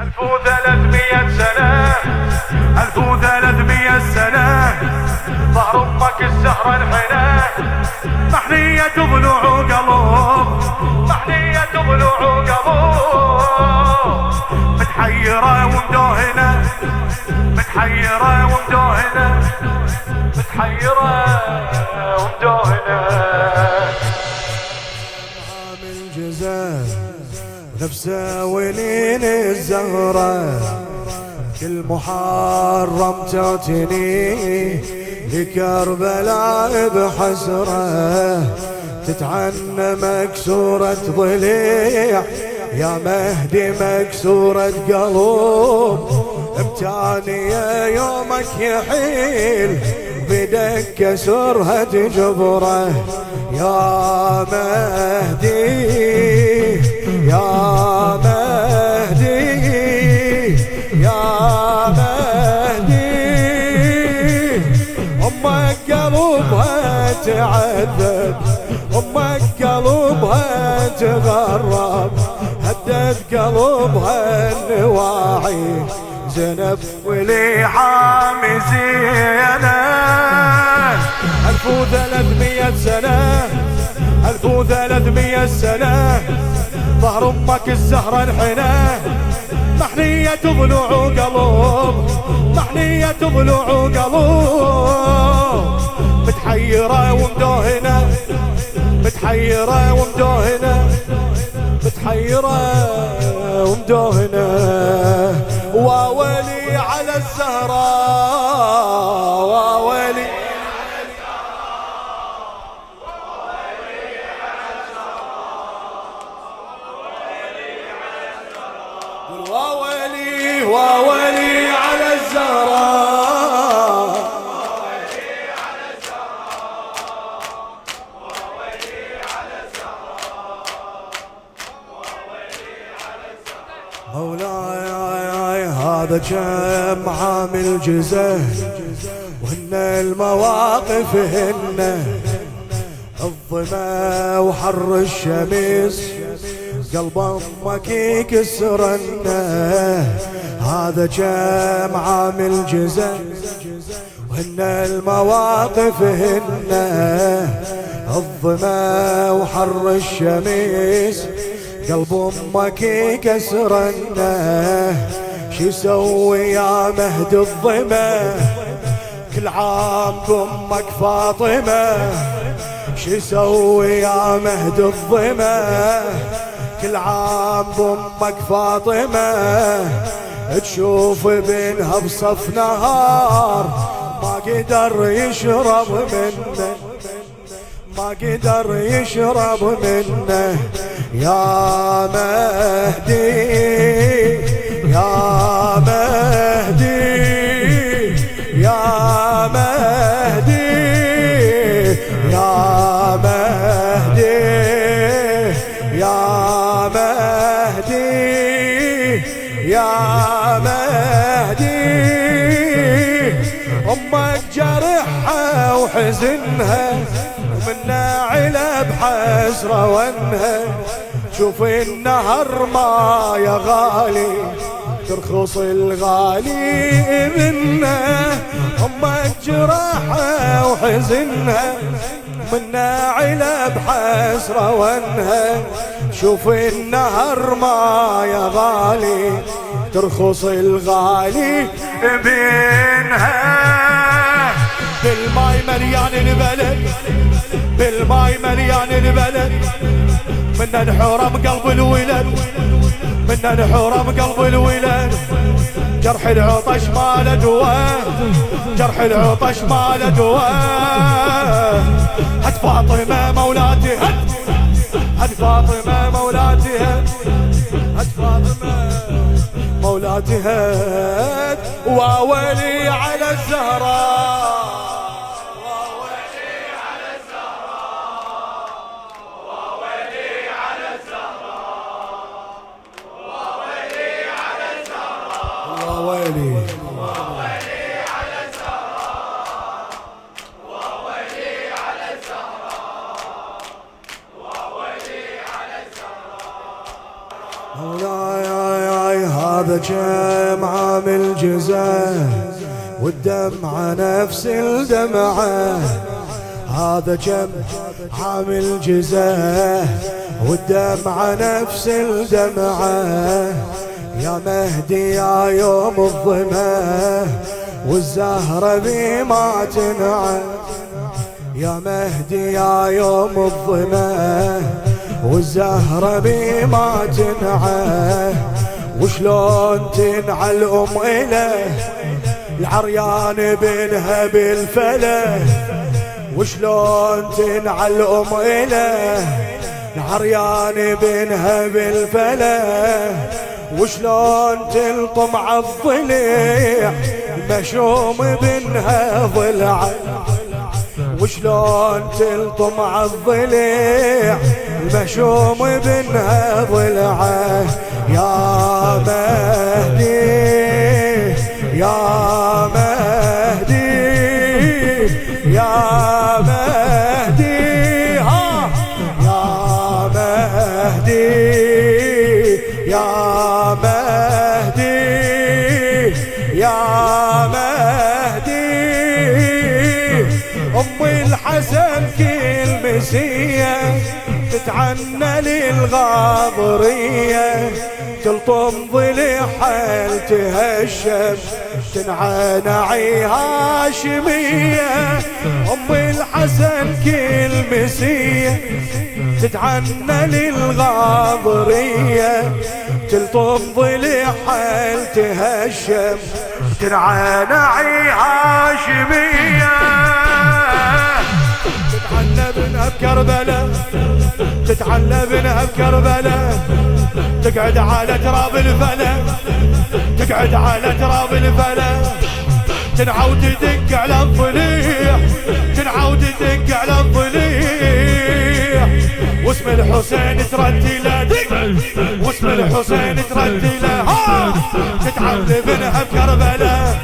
1300 سنة 1300 سنة ظهر امك الزهرة الحنة محنية ضلوع قلوب محنية ضلوع قلوب متحيرة ومدوهنة متحيرة ومدوهنة متحيرة ومدوهنة عامل جزاء نفسه ولين الزهرة كل محرم تعتني لكربلاء بحسرة تتعنى مكسورة ضليع يا مهدي مكسورة قلوب امتانية يومك يحيل بدك كسرها تجبره يا مهدي يا مهدي يا مهدي امك قلبها تعذب امك قلبها تغرب هدت قلبها النواعي زنب ولي حامي زينة 1300 سنة 1300 سنة ظهر امك الزهرة الحنة محنية ضلوع قلوب محنية ضلوع قلوب متحيرة ومدوهنة متحيرة ومدوهنة متحيرة ومدوهنة واولي على الزهراء واولي واولي واولي على الزهراء مولاي هذا كم عامل جزه وهن المواقف هن الظما وحر الشمس قلب امك يكسرنا هذا كم عامل جزا وهن المواقف هن الظما وحر الشمس قلب امك يكسرنا شو يسوي يا مهد الظما كل عام بامك فاطمه شو يسوي يا مهد الظما كل عام بامك فاطمة تشوف ابنها بصف نهار ما قدر يشرب منه ما قدر يشرب منه يا مهدي يا مهدي يا مهدي يا مهدي يا مهدي يا مهدي امك جرحها وحزنها ومنا علب حسره وانها شوف النهر ما يا غالي ترخص الغالي منها امك جرحها وحزنها منا علب حسره وانها شوف النهر ما يا غالي ترخص الغالي بينها بالماي مليان البلد بالماي مليان البلد من انحرم قلب الولد من انحرم قلب الولد جرح العطش ما له دواء جرح العطش ما له دواء هد فاطمة مولاتي هد فاطمة مولاتي هد فاطمة مولاتي هد واولي على الزهراء واولي على الزهراء واولي على الزهراء واولي على الزهراء مولاي هذا كم عامل جزاه والدمعة نفس الدمعة، هذا كم عامل جزاه والدمعة نفس الدمعة. يا مهدي يا يوم الظما والزهرة بما تنعى، يا مهدي يا يوم الظما والزهرة بما تنعى. وشلون تنعى الأم إله العريان بنها بالفله، وشلون تنعى الأم إله العريان بنها بالفله. وشلون تلطم عالضليع المشوم بنها ضلعه، وشلون تلطم عالضليع المشوم بنها ضلعه. يا مهدي يا مهدي يا مهدي ها يا مهدي يا مهدي يا مهدي. أم الحسن كل مسية تتعنى للغاضرية، تلطم ضلعها تهشم تنعى نعي هاشمية. أم الحسن كل مسية تتعنى للغاضرية، تلطم ضلعها تهشم تنعى نعي هاشمية. تتعنى بنها بكربلاء، تتعنى بنها بكربلاء، تقعد على تراب الفلا، تقعد على تراب الفلا. تنعى وتدق على الضليع، تنعى وتدق على الضليع. واسم الحسين ترتله، واسم الحسين ترتله. تتعنى بنها بكربلاء،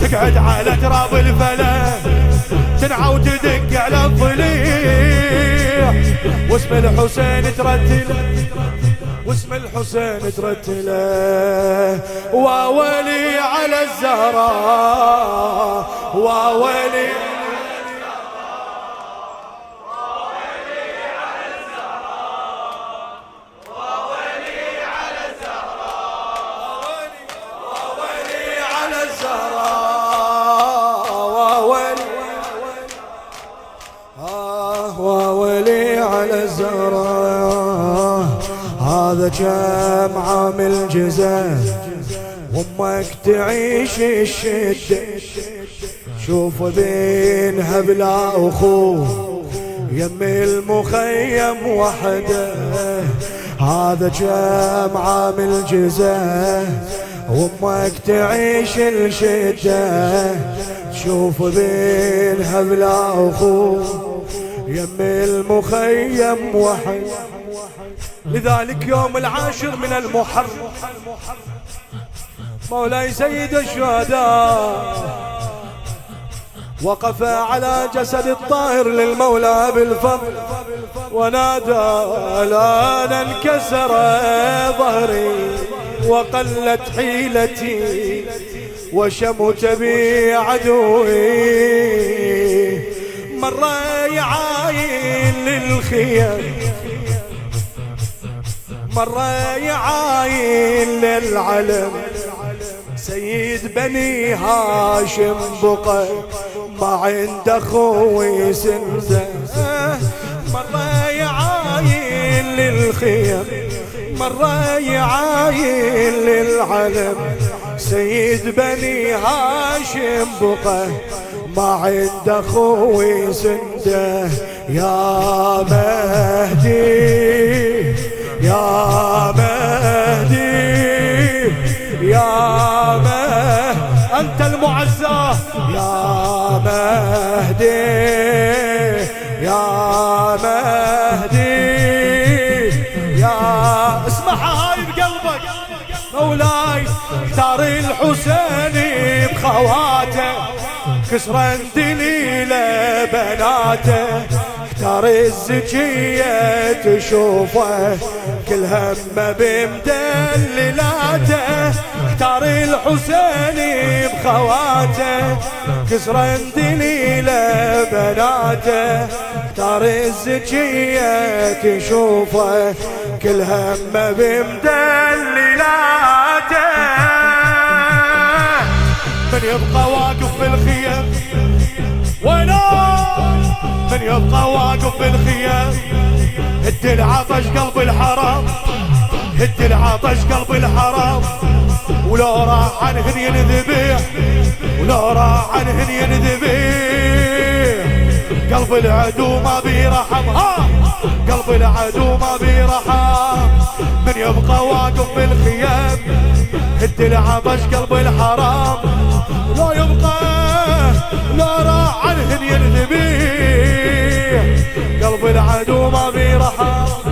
تقعد على تراب الفلا، تنعى وتدق على الضليع. واسم الحسين ترتله، واسم الحسين ترتله. وولي على الزهراء، وولي هذا كم عامل جزاه وامك تعيش الشدة، شوف بينها بلا اخوه يم المخيم وحده. هذا كم عامل جزاه وامك تعيش الشدة، شوف بينها بلا اخوه يم المخيم وحده. لذلك يوم العاشر من المحرم مولاي سيد الشهداء وقف على جسد الطاهر للمولى بالفضل ونادى: الآن انكسر ظهري وقلت حيلتي وشمت بي عدوي. مر يعاين للخيام، مر يعاين للعلم، سيد بني هاشم بقى ما عند اخوي سنده. مر يعاين للخيم، مر يعاين للعلم، سيد بني هاشم بقى ما عند اخوي سنده. يا مهدي يا مهدي يا مهدي أنت المعزى. يا مهدي يا مهدي يا اسمعها هاي بقلبك. مولاي اختار الحسين بخواته كسرا دليله بناته، اختار الزكية تشوفه كل همه بمدللاته اختار الحسين بخواته كسرا دليله بناته اختار الزكية تشوفه كل همه بمدللاته من يبقى واقف في الخيام وينو من يبقى واقف في الخيام هد العطش قلب الحرام هد العطش قلب الحرام ولو راح عنهن ينذبيح ولو راح عنهن ينذبيح قلب العدو ما بيرحم قلب العدو ما بيرحم من يبقى واقف في الخيام هد العطش قلب الحرام لا يبقى لا راح عنهن ينذبيح قلب العدو ما بيرحم